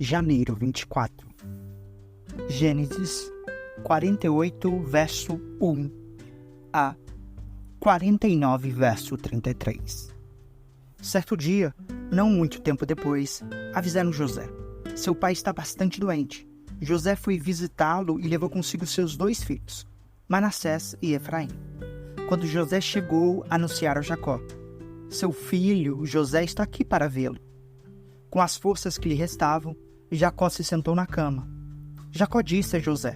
janeiro 24. Gênesis 48, verso 1 a 49, verso 33. Certo dia, não muito tempo depois, avisaram José. Seu pai está bastante doente. José foi visitá-lo e levou consigo seus 2 filhos, Manassés e Efraim. Quando José chegou, anunciaram a Jacó: seu filho, José, está aqui para vê-lo. Com as forças que lhe restavam, Jacó se sentou na cama. Jacó disse a José: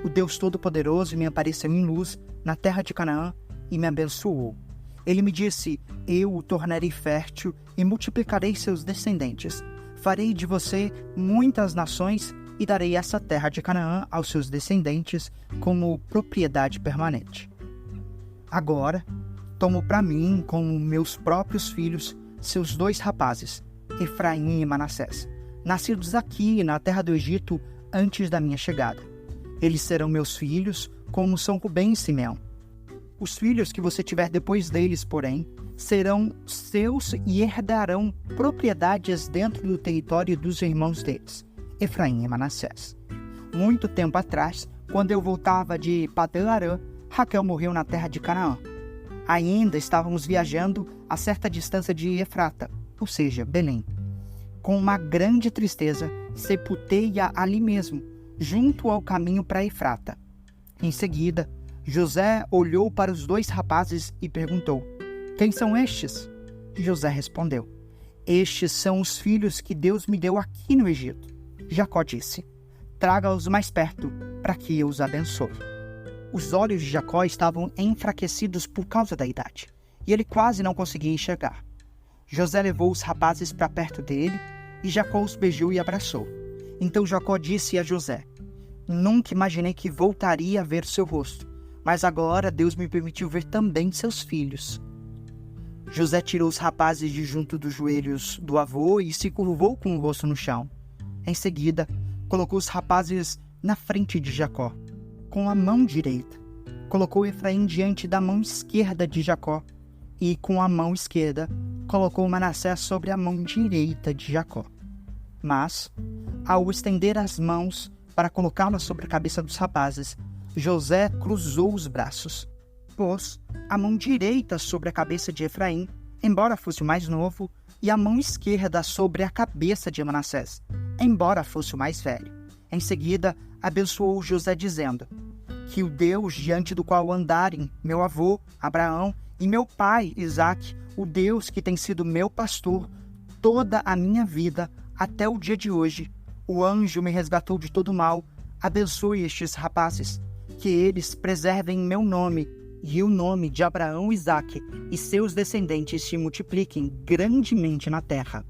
o Deus Todo-Poderoso me apareceu em luz na terra de Canaã e me abençoou. Ele me disse: eu o tornarei fértil e multiplicarei seus descendentes. Farei de você muitas nações e darei essa terra de Canaã aos seus descendentes como propriedade permanente. Agora, tomo para mim, como meus próprios filhos, seus 2 rapazes, Efraim e Manassés, nascidos aqui na terra do Egito antes da minha chegada. Eles serão meus filhos, como são Rubem e Simeão. Os filhos que você tiver depois deles, porém, serão seus e herdarão propriedades dentro do território dos irmãos deles, Efraim e Manassés. Muito tempo atrás, quando eu voltava de Padã-Arã, Raquel morreu na terra de Canaã. Ainda estávamos viajando a certa distância de Efrata, ou seja, Belém. Com uma grande tristeza, sepultei-a ali mesmo, junto ao caminho para Efrata. Em seguida, José olhou para os 2 rapazes e perguntou: quem são estes? José respondeu: estes são os filhos que Deus me deu aqui no Egito. Jacó disse: traga-os mais perto, para que eu os abençoe. Os olhos de Jacó estavam enfraquecidos por causa da idade, e ele quase não conseguia enxergar. José levou os rapazes para perto dele, e Jacó os beijou e abraçou. Então Jacó disse a José: nunca imaginei que voltaria a ver seu rosto, mas agora Deus me permitiu ver também seus filhos. José tirou os rapazes de junto dos joelhos do avô e se curvou com o rosto no chão. Em seguida, colocou os rapazes na frente de Jacó, com a mão direita. Colocou Efraim diante da mão esquerda de Jacó, e com a mão esquerda colocou Manassés sobre a mão direita de Jacó. Mas, ao estender as mãos para colocá-las sobre a cabeça dos rapazes, José cruzou os braços, pôs a mão direita sobre a cabeça de Efraim, embora fosse o mais novo, e a mão esquerda sobre a cabeça de Manassés, embora fosse o mais velho. Em seguida, abençoou José dizendo: que o Deus diante do qual andarem meu avô, Abraão, e meu pai, Isaque, o Deus que tem sido meu pastor toda a minha vida até o dia de hoje, o anjo me resgatou de todo mal, abençoe estes rapazes, que eles preservem meu nome e o nome de Abraão e Isaque, e seus descendentes se multipliquem grandemente na terra.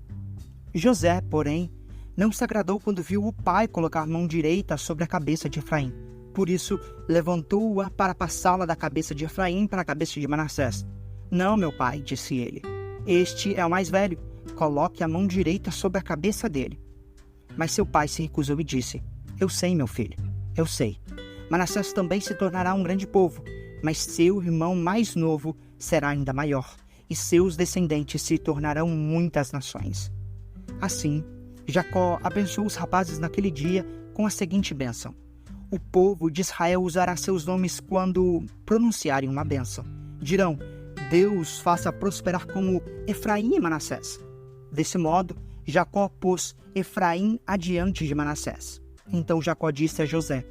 José, porém, não se agradou quando viu o pai colocar a mão direita sobre a cabeça de Efraim. Por isso, levantou-a para passá-la da cabeça de Efraim para a cabeça de Manassés. Não, meu pai, disse ele, este é o mais velho, coloque a mão direita sobre a cabeça dele. Mas seu pai se recusou e disse: eu sei, meu filho, eu sei. Manassés também se tornará um grande povo, mas seu irmão mais novo será ainda maior, e seus descendentes se tornarão muitas nações. Assim, Jacó abençoou os rapazes naquele dia com a seguinte bênção: o povo de Israel usará seus nomes quando pronunciarem uma bênção. Dirão: Deus faça prosperar como Efraim e Manassés. Desse modo, Jacó pôs Efraim adiante de Manassés. Então Jacó disse a José: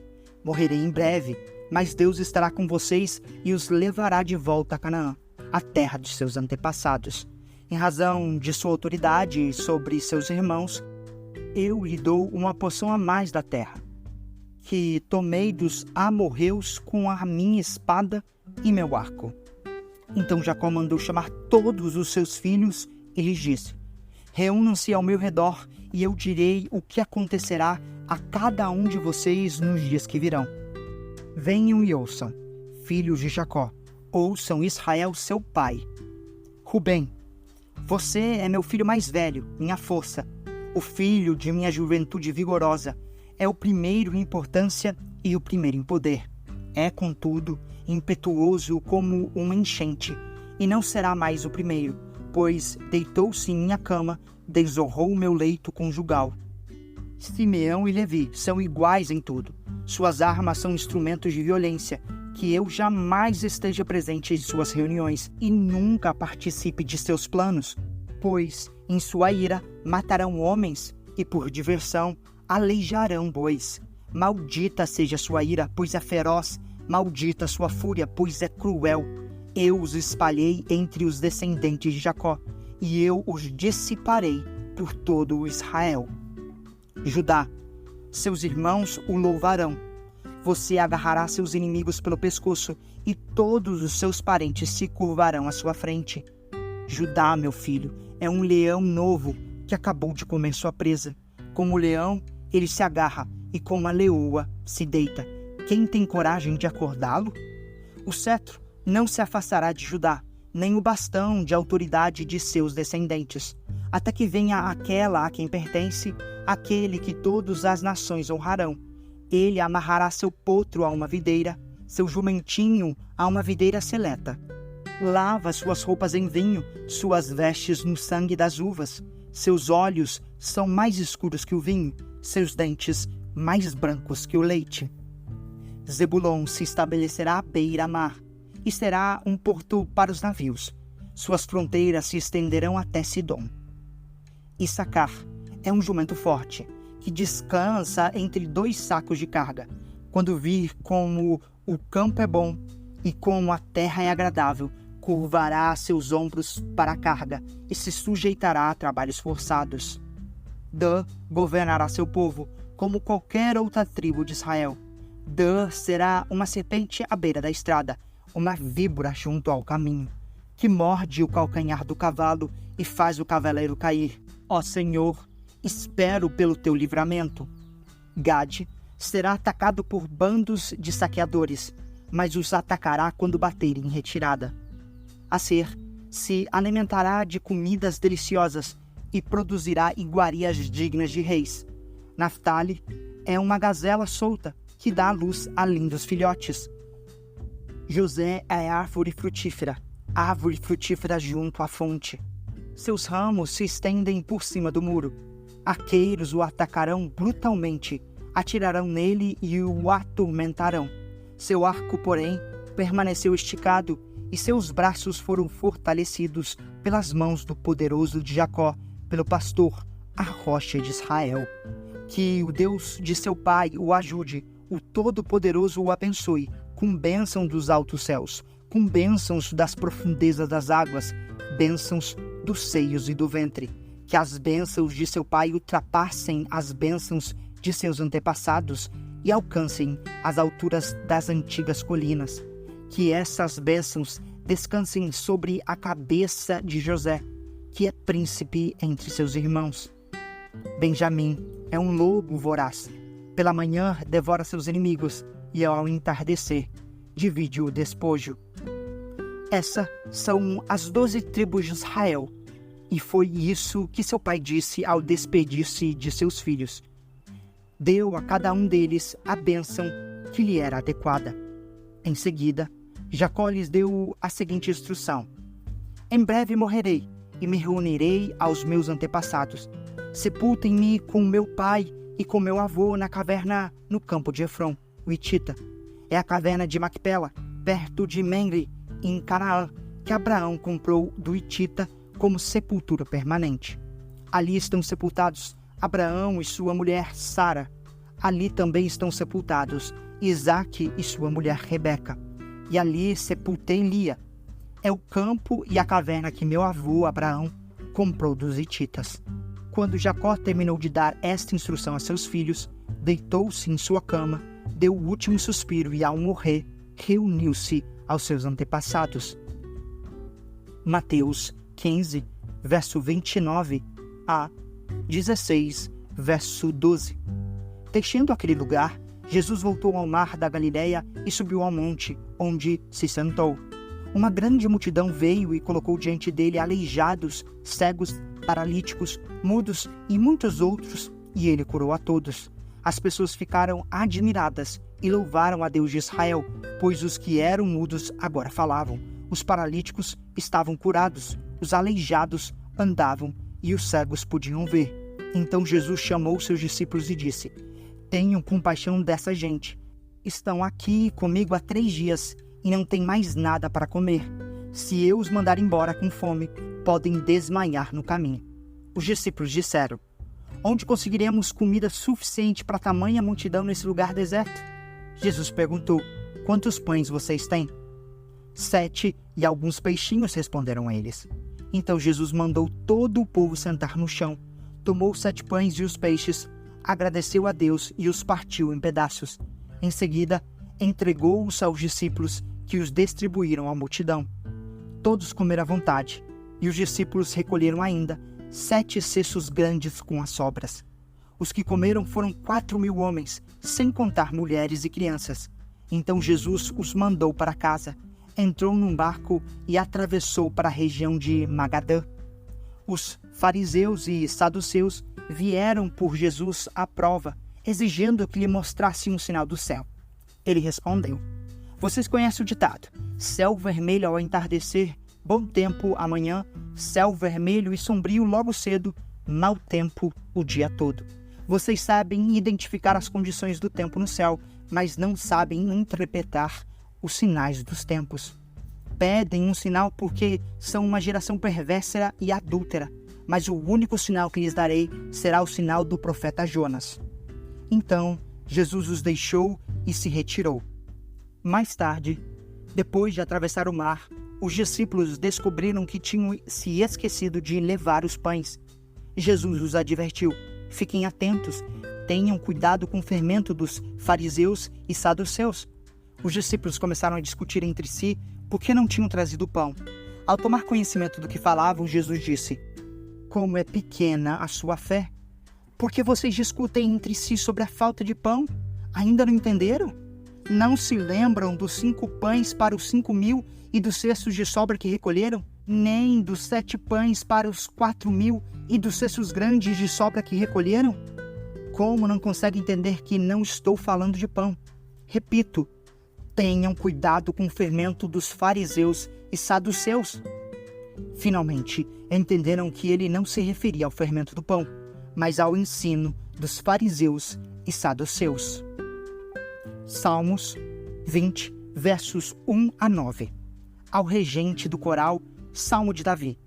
morrerei em breve, mas Deus estará com vocês e os levará de volta a Canaã, a terra de seus antepassados. Em razão de sua autoridade sobre seus irmãos, eu lhe dou uma porção a mais da terra, que tomei dos amorreus com a minha espada e meu arco. Então Jacó mandou chamar todos os seus filhos e lhes disse: reúnam-se ao meu redor e eu direi o que acontecerá a cada um de vocês nos dias que virão. Venham e ouçam, filhos de Jacó, ouçam Israel seu pai. Rubem, você é meu filho mais velho, minha força, o filho de minha juventude vigorosa. É o primeiro em importância e o primeiro em poder. É, contudo, impetuoso como uma enchente, e não será mais o primeiro, pois deitou-se em minha cama, desonrou o meu leito conjugal. Simeão e Levi são iguais em tudo. Suas armas são instrumentos de violência, que eu jamais esteja presente em suas reuniões e nunca participe de seus planos, pois, em sua ira, matarão homens e, por diversão, aleijarão bois. Maldita seja sua ira, pois é feroz, maldita sua fúria, pois é cruel. Eu os espalhei entre os descendentes de Jacó, e eu os dissiparei por todo o Israel. Judá, seus irmãos o louvarão. Você agarrará seus inimigos pelo pescoço, e todos os seus parentes se curvarão à sua frente. Judá, meu filho, é um leão novo que acabou de comer sua presa. Como o leão, ele se agarra, e como a leoa se deita. Quem tem coragem de acordá-lo? O cetro não se afastará de Judá, nem o bastão de autoridade de seus descendentes, até que venha aquela a quem pertence, aquele que todas as nações honrarão. Ele amarrará seu potro a uma videira, seu jumentinho a uma videira seleta. Lava suas roupas em vinho, suas vestes no sangue das uvas. Seus olhos são mais escuros que o vinho, seus dentes mais brancos que o leite. Zebulon se estabelecerá à beira-mar, e será um porto para os navios. Suas fronteiras se estenderão até Sidom. Issacar é um jumento forte, que descansa entre 2 sacos de carga. Quando vir como o campo é bom e como a terra é agradável, curvará seus ombros para a carga e se sujeitará a trabalhos forçados. Dan governará seu povo, como qualquer outra tribo de Israel. Dan será uma serpente à beira da estrada, uma víbora junto ao caminho, que morde o calcanhar do cavalo e faz o cavaleiro cair. Ó Senhor, espero pelo teu livramento. Gade será atacado por bandos de saqueadores, mas os atacará quando baterem em retirada. Aser se alimentará de comidas deliciosas e produzirá iguarias dignas de reis. Naftali é uma gazela solta que dá à luz a lindos filhotes. José é árvore frutífera junto à fonte. Seus ramos se estendem por cima do muro. Arqueiros o atacarão brutalmente, atirarão nele e o atormentarão. Seu arco, porém, permaneceu esticado e seus braços foram fortalecidos pelas mãos do poderoso de Jacó, pelo pastor, a rocha de Israel. Que o Deus de seu pai o ajude, o Todo-Poderoso o abençoe, com bênção dos altos céus, com bênçãos das profundezas das águas, bênçãos dos seios e do ventre. Que as bênçãos de seu pai ultrapassem as bênçãos de seus antepassados e alcancem as alturas das antigas colinas. Que essas bênçãos descansem sobre a cabeça de José, que é príncipe entre seus irmãos. Benjamim é um lobo voraz. Pela manhã devora seus inimigos e ao entardecer divide o despojo. Essas são as 12 tribos de Israel, e foi isso que seu pai disse ao despedir-se de seus filhos. Deu a cada um deles a bênção que lhe era adequada. Em seguida, Jacó lhes deu a seguinte instrução: em breve morrerei e me reunirei aos meus antepassados. Sepultem-me com meu pai e com meu avô na caverna no campo de Efron, o Hitita. É a caverna de Macpela, perto de Menre, em Canaã, que Abraão comprou do Hitita como sepultura permanente. Ali estão sepultados Abraão e sua mulher Sara. Ali também estão sepultados Isaque e sua mulher Rebeca. E ali sepultei Lia. É o campo e a caverna que meu avô Abraão comprou dos hititas. Quando Jacó terminou de dar esta instrução a seus filhos, deitou-se em sua cama, deu o último suspiro e, ao morrer, reuniu-se aos seus antepassados. Mateus 15, verso 29 a 16, verso 12. Deixando aquele lugar, Jesus voltou ao mar da Galileia e subiu ao monte, onde se sentou. Uma grande multidão veio e colocou diante dele aleijados, cegos, paralíticos, mudos e muitos outros, e ele curou a todos. As pessoas ficaram admiradas e louvaram a Deus de Israel, pois os que eram mudos agora falavam, os paralíticos estavam curados, os aleijados andavam e os cegos podiam ver. Então Jesus chamou seus discípulos e disse: Tenham compaixão dessa gente. Estão aqui comigo há 3 dias e não têm mais nada para comer. Se eu os mandar embora com fome, podem desmaiar no caminho. Os discípulos disseram: Onde conseguiremos comida suficiente para tamanha multidão nesse lugar deserto? Jesus perguntou: Quantos pães vocês têm? 7 e alguns peixinhos, responderam eles. Então Jesus mandou todo o povo sentar no chão, tomou 7 pães e os peixes, agradeceu a Deus e os partiu em pedaços. Em seguida, entregou-os aos discípulos, que os distribuíram à multidão. Todos comeram à vontade, e os discípulos recolheram ainda 7 cestos grandes com as sobras. Os que comeram foram 4.000 homens, sem contar mulheres e crianças. Então Jesus os mandou para casa, entrou num barco e atravessou para a região de Magadã. Os fariseus e saduceus vieram por Jesus à prova, exigindo que lhe mostrasse um sinal do céu. Ele respondeu: Vocês conhecem o ditado: céu vermelho ao entardecer, bom tempo amanhã, céu vermelho e sombrio logo cedo, mau tempo o dia todo. Vocês sabem identificar as condições do tempo no céu, mas não sabem interpretar os sinais dos tempos. Pedem um sinal porque são uma geração perversa e adúltera, mas o único sinal que lhes darei será o sinal do profeta Jonas. Então Jesus os deixou e se retirou. Mais tarde, depois de atravessar o mar, os discípulos descobriram que tinham se esquecido de levar os pães. Jesus os advertiu: Fiquem atentos, tenham cuidado com o fermento dos fariseus e saduceus. Os discípulos começaram a discutir entre si por que não tinham trazido pão. Ao tomar conhecimento do que falavam, Jesus disse: Como é pequena a sua fé! Por que vocês discutem entre si sobre a falta de pão? Ainda não entenderam? Não se lembram dos 5 pães para os 5.000 e dos cestos de sobra que recolheram? Nem dos 7 pães para os 4.000 e dos cestos grandes de sobra que recolheram? Como não conseguem entender que não estou falando de pão? Repito, tenham cuidado com o fermento dos fariseus e saduceus. Finalmente, entenderam que ele não se referia ao fermento do pão, mas ao ensino dos fariseus e saduceus. Salmos 20, versos 1 a 9. Ao regente do coral, Salmo de Davi.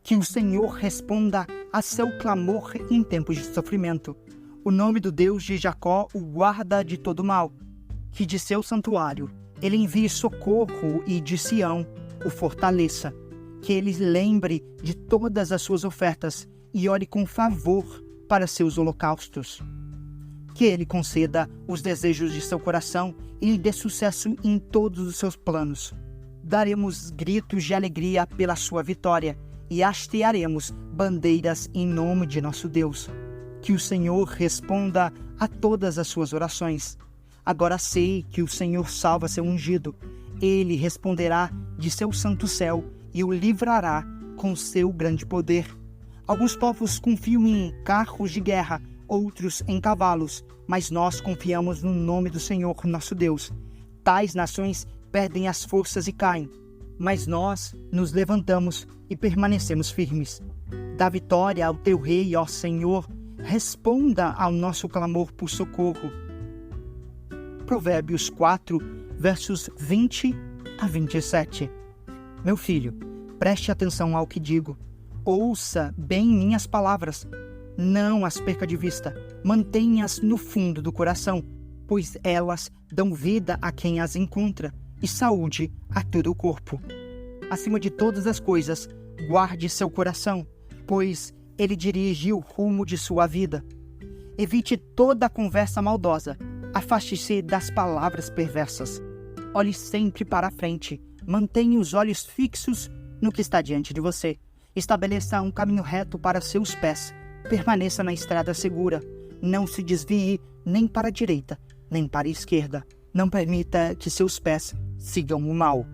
Que o Senhor responda a seu clamor em tempos de sofrimento. O nome do Deus de Jacó o guarda de todo mal. Que de seu santuário ele envie socorro e de Sião o fortaleça. Que ele lembre de todas as suas ofertas e olhe com favor para seus holocaustos. Que ele conceda os desejos de seu coração e lhe dê sucesso em todos os seus planos. Daremos gritos de alegria pela sua vitória e hastearemos bandeiras em nome de nosso Deus. Que o Senhor responda a todas as suas orações. Agora sei que o Senhor salva seu ungido. Ele responderá de seu santo céu e o livrará com seu grande poder. Alguns povos confiam em carros de guerra, outros em cavalos, mas nós confiamos no nome do Senhor, nosso Deus. Tais nações perdem as forças e caem, mas nós nos levantamos e permanecemos firmes. Dá vitória ao teu rei, ó Senhor, responda ao nosso clamor por socorro. Provérbios 4, versos 20 a 27. Meu filho, preste atenção ao que digo. Ouça bem minhas palavras. Não as perca de vista. Mantenha-as no fundo do coração, pois elas dão vida a quem as encontra e saúde a todo o corpo. Acima de todas as coisas, guarde seu coração, pois ele dirige o rumo de sua vida. Evite toda a conversa maldosa. Afaste-se das palavras perversas. Olhe sempre para a frente. Mantenha os olhos fixos no que está diante de você. Estabeleça um caminho reto para seus pés. Permaneça na estrada segura. Não se desvie nem para a direita, nem para a esquerda. Não permita que seus pés sigam o mal.